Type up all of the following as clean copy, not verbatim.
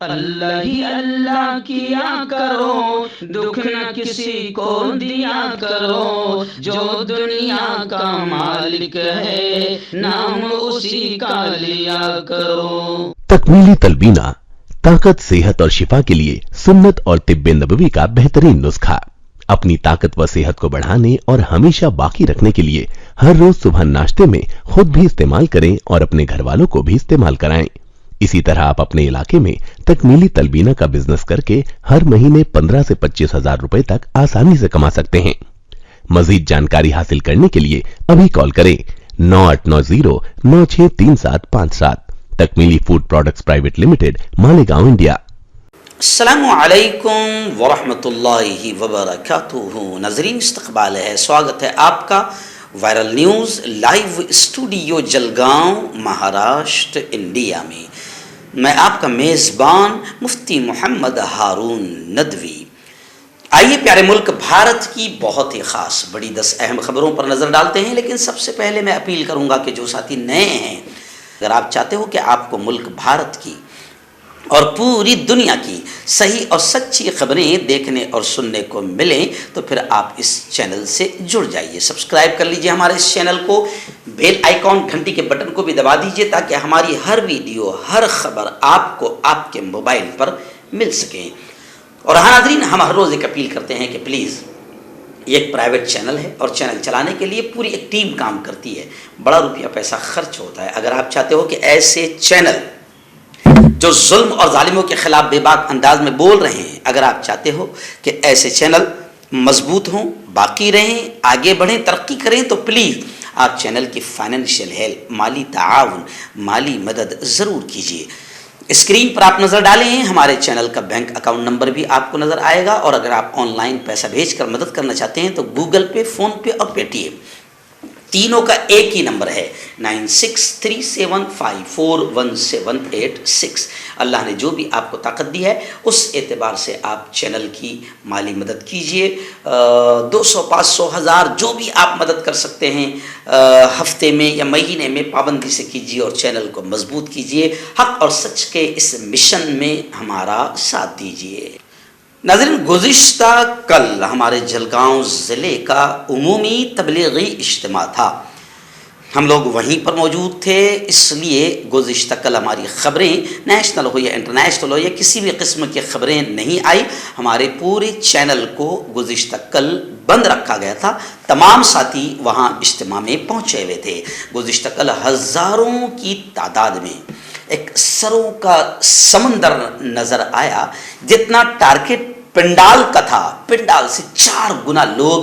اللہ ہی اللہ کیا کرو، دکھ نہ کسی کو دیا کرو، جو دنیا کا مالک ہے نام اسی کا لیا کرو۔ تکمیلی تلبینہ طاقت، صحت اور شفا کے لیے سنت اور طب نبوی کا بہترین نسخہ۔ اپنی طاقت و صحت کو بڑھانے اور ہمیشہ باقی رکھنے کے لیے ہر روز صبح ناشتے میں خود بھی استعمال کریں اور اپنے گھر والوں کو بھی استعمال کرائیں۔ اسی طرح آپ اپنے علاقے میں تکمیلی تلبینہ کا بزنس کر کے ہر مہینے 15 سے 25 ہزار روپے تک آسانی سے کما سکتے ہیں۔ مزید جانکاری حاصل کرنے کے لیے ابھی کال کریں 9890963757۔ Takmeeli food products private limited, Malegaon, India. السلام علیکم ورحمۃ اللہ وبرکاتہ۔ ناظرین، استقبال ہے، سواگت ہے آپ کا viral news live studio Jalgaon, Maharashtra, India میں۔ میں آپ کا میزبان مفتی محمد ہارون ندوی۔ آئیے پیارے ملک بھارت کی بہت ہی خاص بڑی 10 اہم خبروں پر نظر ڈالتے ہیں، لیکن سب سے پہلے میں اپیل کروں گا کہ جو ساتھی نئے ہیں، اگر آپ چاہتے ہو کہ آپ کو ملک بھارت کی اور پوری دنیا کی صحیح اور سچی خبریں دیکھنے اور سننے کو ملیں، تو پھر آپ اس چینل سے جڑ جائیے، سبسکرائب کر لیجئے ہمارے اس چینل کو، بیل آئیکن گھنٹی کے بٹن کو بھی دبا دیجئے تاکہ ہماری ہر ویڈیو، ہر خبر آپ کو آپ کے موبائل پر مل سکیں۔ اور ہاں ناظرین، ہم ہر روز ایک اپیل کرتے ہیں کہ پلیز، یہ ایک پرائیویٹ چینل ہے اور چینل چلانے کے لیے پوری ایک ٹیم کام کرتی ہے، بڑا روپیہ پیسہ خرچ ہوتا ہے۔ اگر آپ چاہتے ہو کہ ایسے چینل جو ظلم اور ظالموں کے خلاف بے باک انداز میں بول رہے ہیں، اگر آپ چاہتے ہو کہ ایسے چینل مضبوط ہوں، باقی رہیں، آگے بڑھیں، ترقی کریں، تو پلیز آپ چینل کی فائنینشیل ہیلپ، مالی تعاون، مالی مدد ضرور کیجیے۔ اسکرین پر آپ نظر ڈالیں ہیں، ہمارے چینل کا بینک اکاؤنٹ نمبر بھی آپ کو نظر آئے گا، اور اگر آپ آن لائن پیسہ بھیج کر مدد کرنا چاہتے ہیں تو گوگل پے، فون پے اور پے ٹی ایم تینوں کا ایک ہی نمبر ہے 9637541786۔ اللہ نے جو بھی آپ کو طاقت دی ہے اس اعتبار سے آپ چینل کی مالی مدد کیجئے۔ 200، 500، 1000 جو بھی آپ مدد کر سکتے ہیں ہفتے میں یا مہینے میں پابندی سے کیجئے اور چینل کو مضبوط کیجئے، حق اور سچ کے اس مشن میں ہمارا ساتھ دیجئے۔ ناظرین، گزشتہ کل ہمارے جلگاؤں ضلع کا عمومی تبلیغی اجتماع تھا، ہم لوگ وہیں پر موجود تھے، اس لیے گزشتہ کل ہماری خبریں نیشنل ہو یا انٹرنیشنل ہو یا کسی بھی قسم کی خبریں نہیں آئی۔ ہمارے پورے چینل کو گزشتہ کل بند رکھا گیا تھا، تمام ساتھی وہاں اجتماع میں پہنچے ہوئے تھے۔ گزشتہ کل ہزاروں کی تعداد میں ایک سروں کا سمندر نظر آیا، جتنا ٹارگٹ پنڈال کا تھا، پنڈال سے 4 گنا لوگ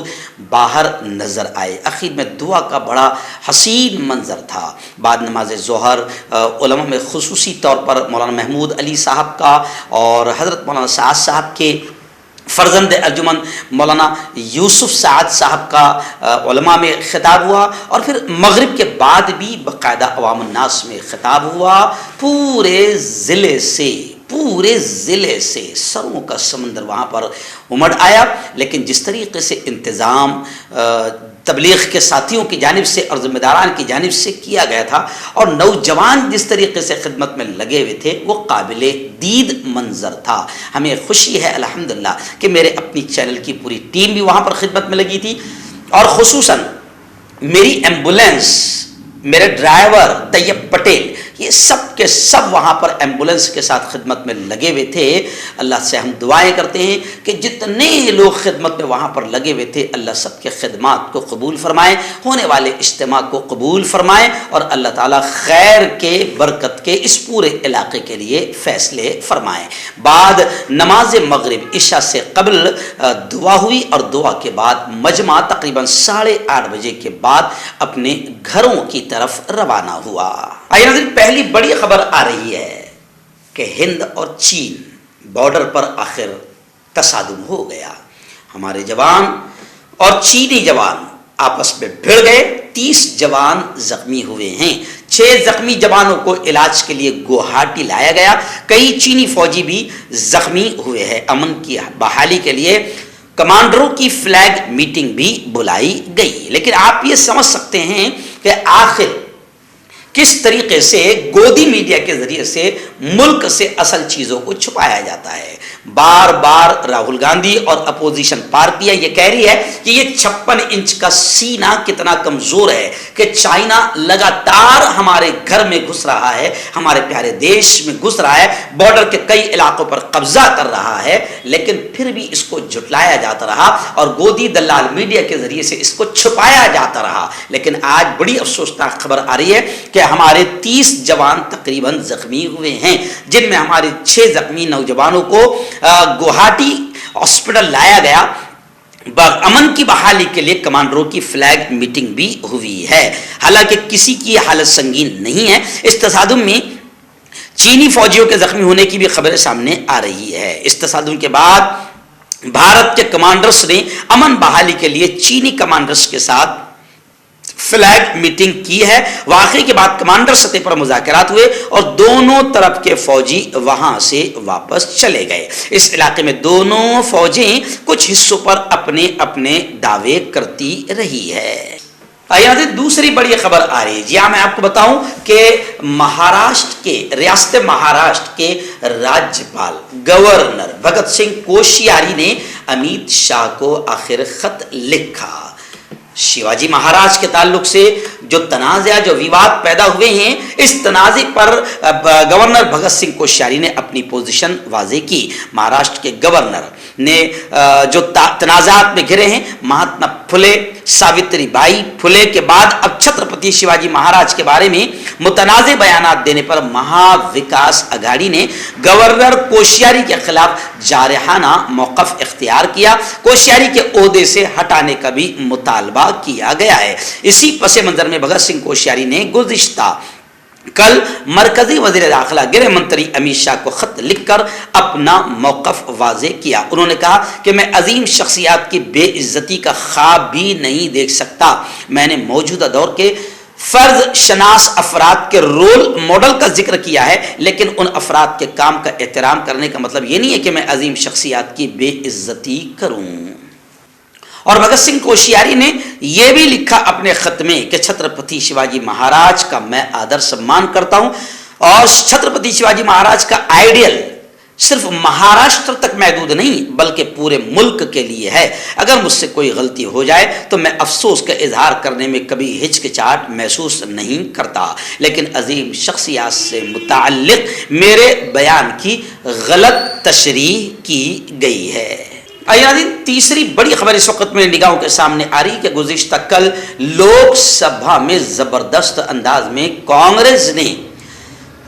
باہر نظر آئے۔ اخیر میں دعا کا بڑا حسین منظر تھا۔ بعد نماز ظہر علماء میں خصوصی طور پر مولانا محمود علی صاحب کا اور حضرت مولانا سعد صاحب کے فرزند ارجمن مولانا یوسف سعد صاحب کا علماء میں خطاب ہوا، اور پھر مغرب کے بعد بھی باقاعدہ عوام الناس میں خطاب ہوا۔ پورے ضلع سے سروں کا سمندر وہاں پر امڑ آیا، لیکن جس طریقے سے انتظام تبلیغ کے ساتھیوں کی جانب سے اور ذمہ داران کی جانب سے کیا گیا تھا، اور نوجوان جس طریقے سے خدمت میں لگے ہوئے تھے، وہ قابل دید منظر تھا۔ ہمیں خوشی ہے الحمدللہ کہ میرے اپنی چینل کی پوری ٹیم بھی وہاں پر خدمت میں لگی تھی، اور خصوصاً میری ایمبولینس، میرے ڈرائیور طیب پٹیل، یہ سب کے سب وہاں پر ایمبولینس کے ساتھ خدمت میں لگے ہوئے تھے۔ اللہ سے ہم دعائیں کرتے ہیں کہ جتنے لوگ خدمت میں وہاں پر لگے ہوئے تھے، اللہ سب کے خدمات کو قبول فرمائے، ہونے والے اجتماع کو قبول فرمائے، اور اللہ تعالیٰ خیر کے، برکت کے اس پورے علاقے کے لیے فیصلے فرمائے۔ بعد نماز مغرب عشاء سے قبل دعا ہوئی، اور دعا کے بعد مجمع تقریباً 8:30 بجے کے بعد اپنے گھروں کی طرف روانہ ہوا۔ آئیے ناظرین، پہلی بڑی خبر آ رہی ہے کہ ہند اور چین بارڈر پر آخر تصادم ہو گیا۔ ہمارے جوان اور چینی جوان آپس میں بھڑ گئے، 30 جوان زخمی ہوئے ہیں۔ 6 زخمی جوانوں کو علاج کے لیے گوہاٹی لایا گیا، کئی چینی فوجی بھی زخمی ہوئے ہیں۔ امن کی بحالی کے لیے کمانڈروں کی فلیگ میٹنگ بھی بلائی گئی، لیکن آپ یہ سمجھ سکتے ہیں کہ آخر کس طریقے سے گودی میڈیا کے ذریعے سے ملک سے اصل چیزوں کو چھپایا جاتا ہے. بار بار راہل گاندھی اور اپوزیشن پارٹیاں یہ کہہ رہی ہے کہ یہ 56 انچ کا سینہ کتنا کمزور ہے کہ چائنا لگاتار ہمارے گھر میں گھس رہا ہے, ہمارے پیارے دیش میں گھس رہا ہے, بارڈر کے کئی علاقوں پر قبضہ کر رہا ہے, لیکن پھر بھی اس کو جھٹلایا جاتا رہا اور گودی دلال میڈیا کے ذریعے سے اس کو چھپایا جاتا رہا. لیکن آج بڑی افسوسناک خبر آ رہی ہے کہ ہمارے 30 جوان تقریباً زخمی ہوئے ہیں, جن میں ہمارے 6 زخمی نوجوانوں کو گوہاٹی ہاسپٹل لایا گیا. امن کی بحالی کے لیے کمانڈروں کی فلیگ میٹنگ بھی ہوئی ہے, حالانکہ کسی کی حالت سنگین نہیں ہے. اس تصادم میں چینی فوجیوں کے زخمی ہونے کی بھی خبریں سامنے آ رہی ہے. اس تصادم کے بعد بھارت کے کمانڈرز نے امن بحالی کے لیے چینی کمانڈرز کے ساتھ فلیگ میٹنگ کی ہے. واقعے کے بعد کمانڈر سطح پر مذاکرات ہوئے اور دونوں طرف کے فوجی وہاں سے واپس چلے گئے. اس علاقے میں دونوں فوجیں کچھ حصوں پر اپنے اپنے دعوے کرتی رہی ہے. دوسری بڑی خبر آ رہی ہے. جی ہاں, میں آپ کو بتاؤں کہ ریاست مہاراشٹر کے راجپال گورنر بھگت سنگھ کوشیاری نے امیت شاہ کو آخر خط لکھا. شیواجی مہاراج کے تعلق سے جو تنازع, جو ویواد پیدا ہوئے ہیں, اس تنازع پر گورنر بھگت سنگھ کوشیاری نے اپنی پوزیشن واضح کی. مہاراشٹر کے گورنر نے جو تنازعات میں گھرے ہیں, مہاتما پھلے, ساوتری بائی پھلے کے بعد اب چھترپتی شیواجی مہاراج کے بارے میں متنازع بیانات دینے پر مہا وکاس اگاڑی نے گورنر کوشیاری کے خلاف جارحانہ موقف اختیار کیا. کوشیاری کے عہدے سے ہٹانے کا بھی مطالبہ کیا گیا ہے. اسی پس منظر میں بھگت سنگھ کوشیاری نے گزشتہ کل مرکزی وزیر داخلہ گرہ منتری امیت شاہ کو خط لکھ کر اپنا موقف واضح کیا. انہوں نے کہا کہ میں عظیم شخصیات کی بے عزتی کا خواب بھی نہیں دیکھ سکتا. میں نے موجودہ دور کے فرض شناس افراد کے رول ماڈل کا ذکر کیا ہے, لیکن ان افراد کے کام کا احترام کرنے کا مطلب یہ نہیں ہے کہ میں عظیم شخصیات کی بے عزتی کروں. اور بھگت سنگھ کوشیاری نے یہ بھی لکھا اپنے خط میں کہ چھترپتی شیواجی مہاراج کا میں آدر سمان کرتا ہوں اور چھترپتی شیواجی مہاراج کا آئیڈیل صرف مہاراشٹر تک محدود نہیں بلکہ پورے ملک کے لیے ہے. اگر مجھ سے کوئی غلطی ہو جائے تو میں افسوس کا اظہار کرنے میں کبھی ہچکچاہٹ محسوس نہیں کرتا, لیکن عظیم شخصیات سے متعلق میرے بیان کی غلط تشریح کی گئی ہے. تیسری بڑی خبر اس وقت میرے نگاہوں کے سامنے آ رہی کہ گزشتہ کل لوک سبھا میں زبردست انداز میں کانگریس نے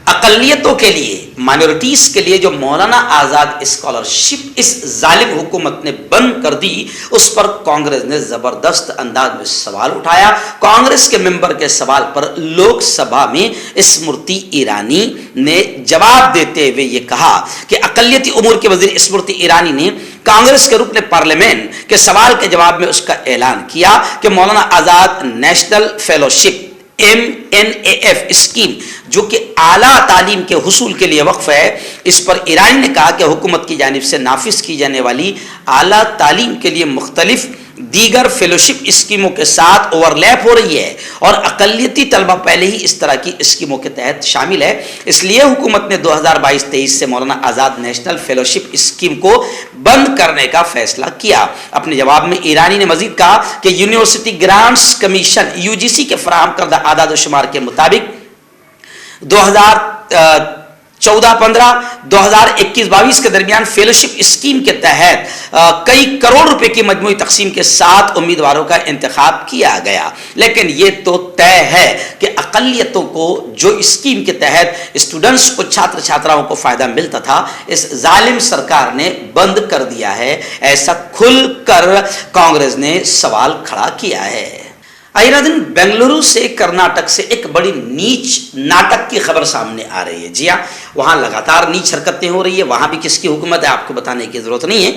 اقلیتوں کے لیے, مائنورٹیز کے لیے جو مولانا آزاد اسکالرشپ اس ظالم حکومت نے بند کر دی, اس پر کانگریس نے زبردست انداز میں سوال اٹھایا. کانگریس کے ممبر کے سوال پر لوک سبھا میں اسمرتی ایرانی نے جواب دیتے ہوئے یہ کہا کہ اقلیتی امور کے وزیر اسمرتی ایرانی نے کانگریس کے رکن پارلیمنٹ کے سوال کے جواب میں اس کا اعلان کیا کہ Maulana Azad national fellowship MNAF scheme جو کہ اعلیٰ تعلیم کے حصول کے لیے وقف ہے, اس پر ایرانی نے کہا کہ حکومت کی جانب سے نافذ کی جانے والی اعلیٰ تعلیم کے لیے مختلف دیگر فیلوشپ اسکیموں کے ساتھ اوور لیپ ہو رہی ہے اور اقلیتی طلبہ پہلے ہی اس طرح کی اسکیموں کے تحت شامل ہے. اس لیے حکومت نے 2022-23 سے Maulana Azad national fellowship scheme کو بند کرنے کا فیصلہ کیا. اپنے جواب میں ایرانی نے مزید کہا کہ یونیورسٹی گرانٹس کمیشن UGC کے فراہم کردہ اعداد و شمار کے مطابق 2014-15 2021-22 کے درمیان فیلوشپ اسکیم کے تحت کئی کروڑ روپے کی مجموعی تقسیم کے 7 امیدواروں کا انتخاب کیا گیا. لیکن یہ تو طے ہے کہ اقلیتوں کو جو اسکیم کے تحت اسٹوڈنٹس کو چھاتر چھاتراؤں کو فائدہ ملتا تھا, اس ظالم سرکار نے بند کر دیا ہے. ایسا کھل کر کانگریس نے سوال کھڑا کیا ہے. دن بنگلورو سے کرناٹک سے ایک بڑی نیچ ناٹک کی خبر سامنے آ رہی ہے. جی ہاں, وہاں لگاتار نیچ حرکتیں ہو رہی ہے. وہاں بھی کس کی حکومت ہے آپ کو بتانے کی ضرورت نہیں ہے.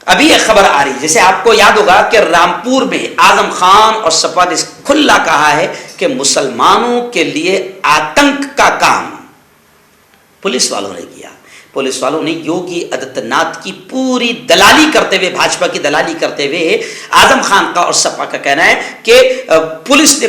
ابھی ایک خبر آ رہی ہے, جیسے آپ کو یاد ہوگا کہ رامپور میں اعظم خان اور سپا نے کھلا کہا ہے کہ مسلمانوں کے لیے آتنک کا کام پولیس والوں نے کیا. پولیس والوں نے یوگی آدتیہ ناتھ کی پوری دلالی کرتے ہوئے, بھاجپا کی دلالی کرتے ہوئے اعظم خان کا اور سپا کا کہنا ہے کہ پولیس نے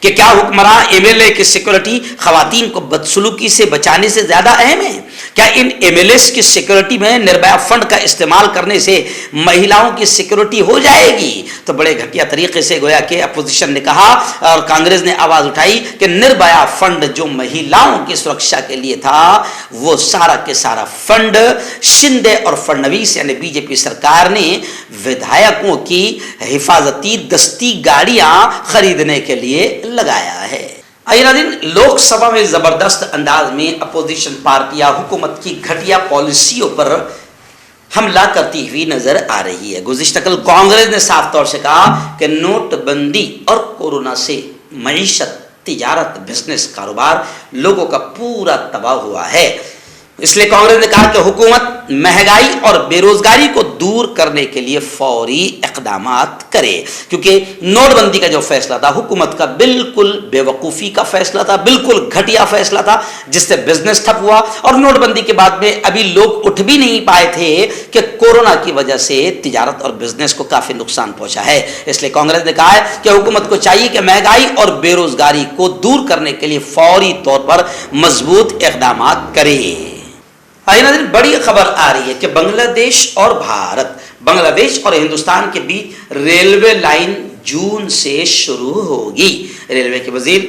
کہ کیا حکمراں MLA کی سیکورٹی خواتین کو بدسلوکی سے بچانے سے زیادہ اہم ہے؟ کیا ان MLAs کی سیکورٹی میں نربھیا فنڈ کا استعمال کرنے سے مہیلاؤں کی سیکورٹی ہو جائے گی؟ تو بڑے گھٹیا طریقے سے گویا کہ اپوزیشن نے کہا اور کانگریس نے آواز اٹھائی کہ نربھیا فنڈ جو مہیلاؤں کی سرکشا کے لیے تھا وہ سارا کے سارا فنڈ شندے اور فڈنویس یعنی BJP سرکار نے ودھایکوں کی حفاظتی دستی گاڑیاں خریدنے کے لیے لگایا ہے۔ آئیے ناظرین، لوک سبھا میں زبردست انداز میں اپوزیشن پارٹیاں حکومت کی گھٹیا پالیسیوں پر حملہ کرتی ہوئی نظر آ رہی ہے۔ گزشتہ کل کانگریس نے صاف طور سے کہا کہ نوٹ بندی اور کورونا سے معیشت، تجارت، بزنس، کاروبار لوگوں کا پورا تباہ ہوا ہے۔ اس لیے کانگریس نے کہا کہ حکومت مہنگائی اور بے روزگاری کو دور کرنے کے لیے فوری اقدامات کرے، کیونکہ نوٹ بندی کا جو فیصلہ تھا حکومت کا بالکل بے وقوفی کا فیصلہ تھا، بالکل گھٹیا فیصلہ تھا، جس سے بزنس ٹھپ ہوا اور نوٹ بندی کے بعد میں ابھی لوگ اٹھ بھی نہیں پائے تھے کہ کورونا کی وجہ سے تجارت اور بزنس کو کافی نقصان پہنچا ہے۔ اس لیے کانگریس نے کہا ہے کہ حکومت کو چاہیے کہ مہنگائی اور بے روزگاری کو دور کرنے کے لیے فوری طور پر مضبوط اقدامات کرے۔ آئیے ناظرین، بڑی خبر آ رہی ہے کہ بنگلہ دیش اور بھارت، بنگلہ دیش اور ہندوستان کے بیچ ریلوے لائن جون سے شروع ہوگی۔ ریلوے کے وزیر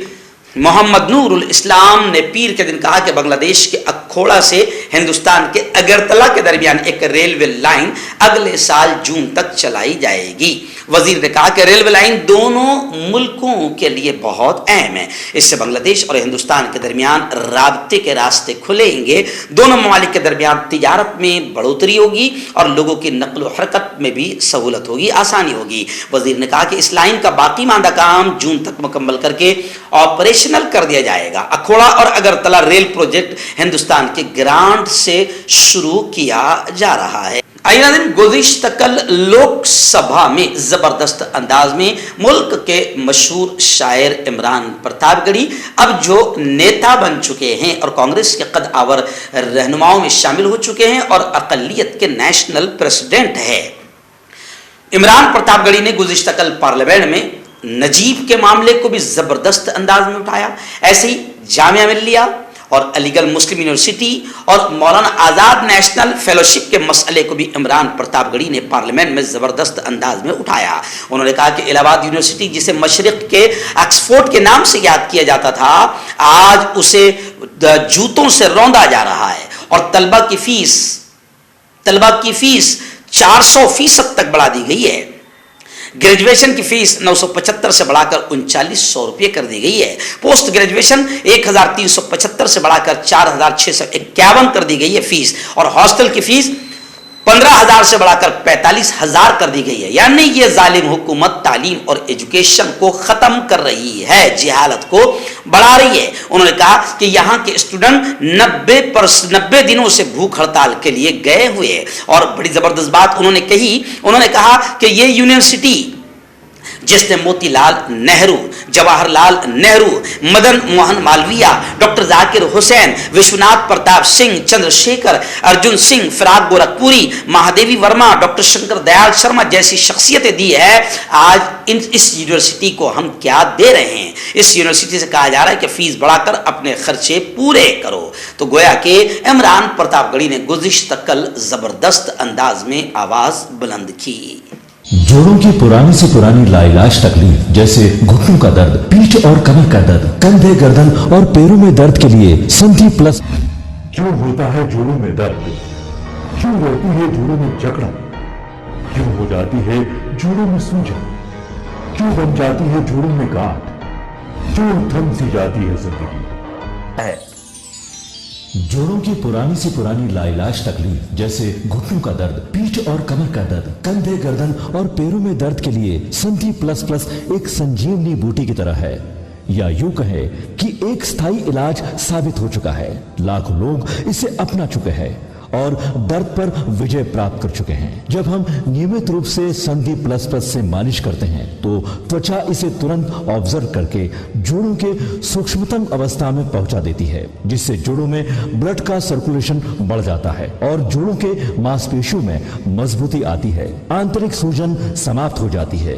محمد نور الاسلام نے پیر کے دن کہا کہ بنگلہ دیش کے اکھوڑا سے ہندوستان کے اگرتلہ کے درمیان ایک ریلوے لائن اگلے سال جون تک چلائی جائے گی۔ وزیر نے کہا کہ ریلوے لائن دونوں ملکوں کے لیے بہت اہم ہے، اس سے بنگلہ دیش اور ہندوستان کے درمیان رابطے کے راستے کھلیں گے، دونوں ممالک کے درمیان تجارت میں بڑھوتری ہوگی اور لوگوں کی نقل و حرکت میں بھی سہولت ہوگی، آسانی ہوگی۔ وزیر نے کہا کہ اس لائن کا باقی ماندہ کام جون تک مکمل کر کے آپریشنل کر دیا جائے گا۔ اکھوڑا اور اگرتلہ ریل پروجیکٹ ہندوستان کے گرانٹ سے شروع کیا جا رہا ہے۔ آئیے ناظرین، گزشتہ کل لوک سبھا میں زبردست انداز میں ملک کے مشہور شاعر عمران پرتاپ گڑھی اب جو نیتا بن چکے ہیں اور کانگریس کے قد آور رہنماؤں میں شامل ہو چکے ہیں اور اقلیت کے نیشنل پریزیڈنٹ ہے۔ عمران پرتاپ گڑھی نے گزشتہ کل پارلیمنٹ میں نجیب کے معاملے کو بھی زبردست انداز میں اٹھایا۔ ایسے ہی جامعہ ملیہ اور علی گڑھ مسلم یونیورسٹی اور مولانا آزاد نیشنل فیلوشپ کے مسئلے کو بھی عمران پرتاپ گڑھی نے پارلیمنٹ میں زبردست انداز میں اٹھایا۔ انہوں نے کہا کہ الہ آباد یونیورسٹی جسے مشرق کے آکسفورڈ کے نام سے یاد کیا جاتا تھا، آج اسے جوتوں سے روندا جا رہا ہے اور طلبہ کی فیس 400% تک بڑھا دی گئی ہے۔ گریجویشن کی فیس 975 سے بڑھا کر 3900 روپے کر دی گئی ہے۔ پوسٹ گریجویشن 1375 سے بڑھا کر 4651 کر دی گئی ہے فیس، اور ہاسٹل کی فیس 15000 سے بڑھا کر 45000 کر دی گئی ہے۔ یعنی یہ ظالم حکومت تعلیم اور ایجوکیشن کو ختم کر رہی ہے، جہالت کو بڑھا رہی ہے۔ انہوں نے کہا کہ یہاں کے اسٹوڈنٹ 90 دنوں سے بھوک ہڑتال کے لیے گئے ہوئے، اور بڑی زبردست بات انہوں نے کہا کہ یہ یونیورسٹی جس نے موتی لال نہرو، جواہر لال نہرو، مدن موہن مالویہ، ڈاکٹر ذاکر حسین، وشوناتھ پرتاپ سنگھ، چندر شیکھر، ارجن سنگھ، فراغ گورکھپوری، مہادیوی ورما، ڈاکٹر شنکر دیال شرما جیسی شخصیتیں دی ہے، آج اس یونیورسٹی کو ہم کیا دے رہے ہیں؟ اس یونیورسٹی سے کہا جا رہا ہے کہ فیس بڑھا کر اپنے خرچے پورے کرو۔ تو گویا کہ عمران پرتاپ گڑھی نے گزشتہ کل زبردست انداز میں آواز بلند کی۔ جوڑوں کی پرانی سے پرانی لاعلاج تکلیف جیسے گھٹنوں کا درد، پیٹھ اور کمر کا درد، کندھے، گردن اور پیروں میں درد کے لیے سندھی پلس۔ کیوں ہوتا ہے جوڑوں میں درد؟ کیوں رہتی ہے جوڑوں میں جکڑن؟ کیوں ہو جاتی ہے جوڑوں میں سوجن؟ کیوں بن جاتی ہے جوڑوں میں گاٹھ؟ کیوں تھم سی جاتی ہے زندگی؟ جوڑوں کی پرانی سے پرانی لاعلاج تکلیف جیسے گھٹنوں کا درد، پیٹھ اور کمر کا درد، کندھے، گردن اور پیروں میں درد کے لیے سندھی پلس پلس ایک سنجیونی بوٹی کی طرح ہے، یا یوں کہے کہ ایک ستھائی علاج ثابت ہو چکا ہے۔ لاکھوں لوگ اسے اپنا چکے ہیں اور درد پر وجے پراپت کر چکے ہیں۔ جب ہم نیمت روپ سے سندھی پلس پلس سے مالش کرتے ہیں تو توچا اسے ترنت آبزرو کر کے جوڑوں کے سوکشمتم اوستھا میں پہنچا دیتی ہے، جس سے جوڑوں میں بلڈ کا سرکولیشن بڑھ جاتا ہے اور جوڑوں کے ماس پیشیوں میں مضبوطی آتی ہے، آنترک سوجن سماپت ہو جاتی ہے،